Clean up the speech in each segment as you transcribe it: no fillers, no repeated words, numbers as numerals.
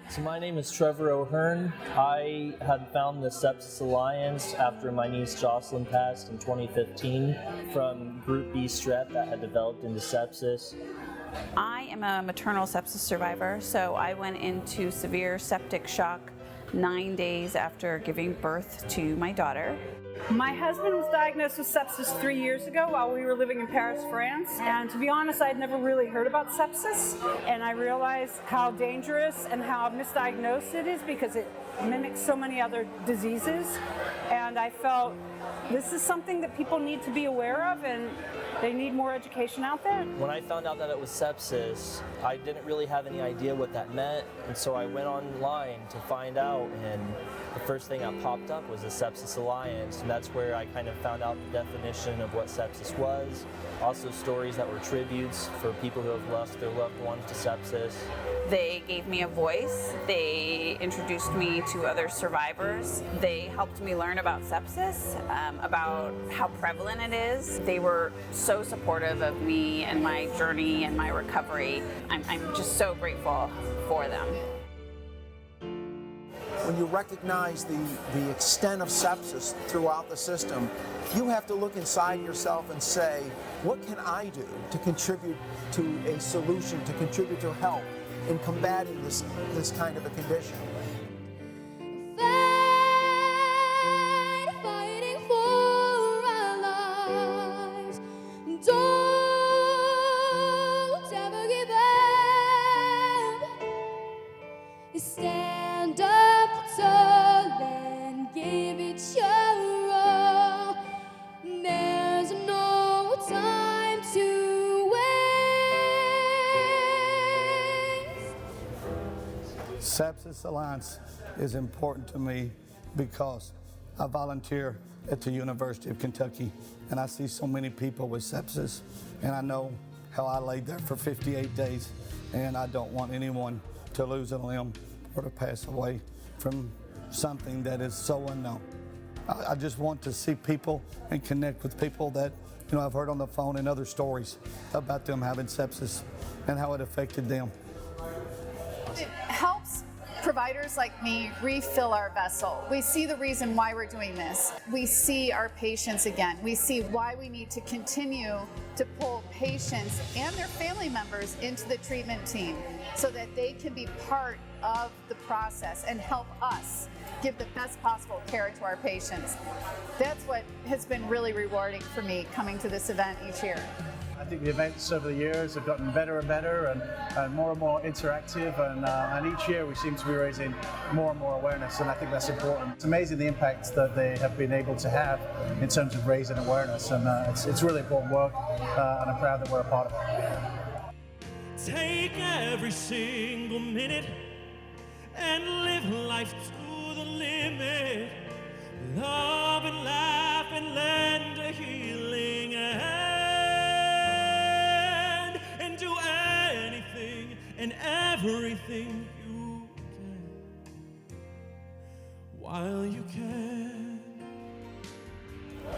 So my name is Trevor O'Hearn. I had found the Sepsis Alliance after my niece Jocelyn passed in 2015 from Group B strep that had developed into sepsis. I am a maternal sepsis survivor, so I went into severe septic shock 9 days after giving birth to my daughter. My husband was diagnosed with sepsis 3 years ago while we were living in Paris, France. And to be honest, I'd never really heard about sepsis. And I realized how dangerous and how misdiagnosed it is because it mimics so many other diseases. And I felt this is something that people need to be aware of, and they need more education out there. When I found out that it was sepsis, I didn't really have any idea what that meant, and so I went online to find out, and the first thing that popped up was the Sepsis Alliance, and that's where I kind of found out the definition of what sepsis was, also stories that were tributes for people who have lost their loved ones to sepsis. They gave me a voice, they introduced me to other survivors, they helped me learn about sepsis, about how prevalent it is. They were so supportive of me and my journey and my recovery. I'm just so grateful for them. When you recognize the extent of sepsis throughout the system, you have to look inside yourself and say, what can I do to contribute to a solution, to contribute to help in combating this kind of a condition? Fighting for our lives. Don't ever give up. Stand up tall and give it your all. There's no time to waste. Sepsis Alliance is important to me because I volunteer at the University of Kentucky, and I see so many people with sepsis, and I know how I laid there for 58 days, and I don't want anyone to lose a limb or to pass away from something that is so unknown. I just want to see people and connect with people that, I've heard on the phone and other stories about them having sepsis and how it affected them. It helps providers like me refill our vessel. We see the reason why we're doing this. We see our patients again. We see why we need to continue to pull patients and their family members into the treatment team so that they can be part of the process and help us give the best possible care to our patients. That's what has been really rewarding for me coming to this event each year. I think the events over the years have gotten better and better and more interactive, and each year we seem to be raising more and more awareness, and I think that's important. It's amazing the impact that they have been able to have in terms of raising awareness, and it's really important work, and I'm proud that we're a part of it. Take every single minute and live life to the limit. Love and laugh and lend a healing hand, and do anything and everything you can while you can.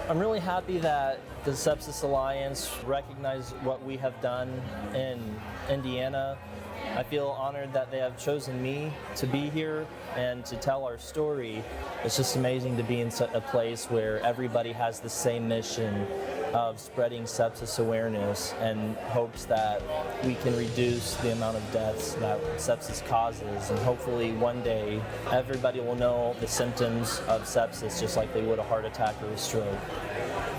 I'm really happy that the Sepsis Alliance recognized what we have done in Indiana. I feel honored that they have chosen me to be here and to tell our story. It's just amazing to be in a place where everybody has the same mission of spreading sepsis awareness and hopes that we can reduce the amount of deaths that sepsis causes, and hopefully one day everybody will know the symptoms of sepsis just like they would a heart attack or a stroke.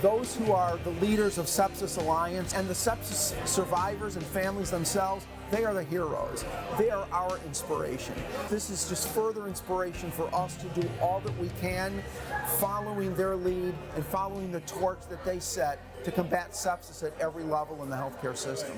Those who are the leaders of Sepsis Alliance and the sepsis survivors and families themselves, they are the heroes. They are our inspiration. This is just further inspiration for us to do all that we can, following their lead and following the torch that they set to combat sepsis at every level in the healthcare system.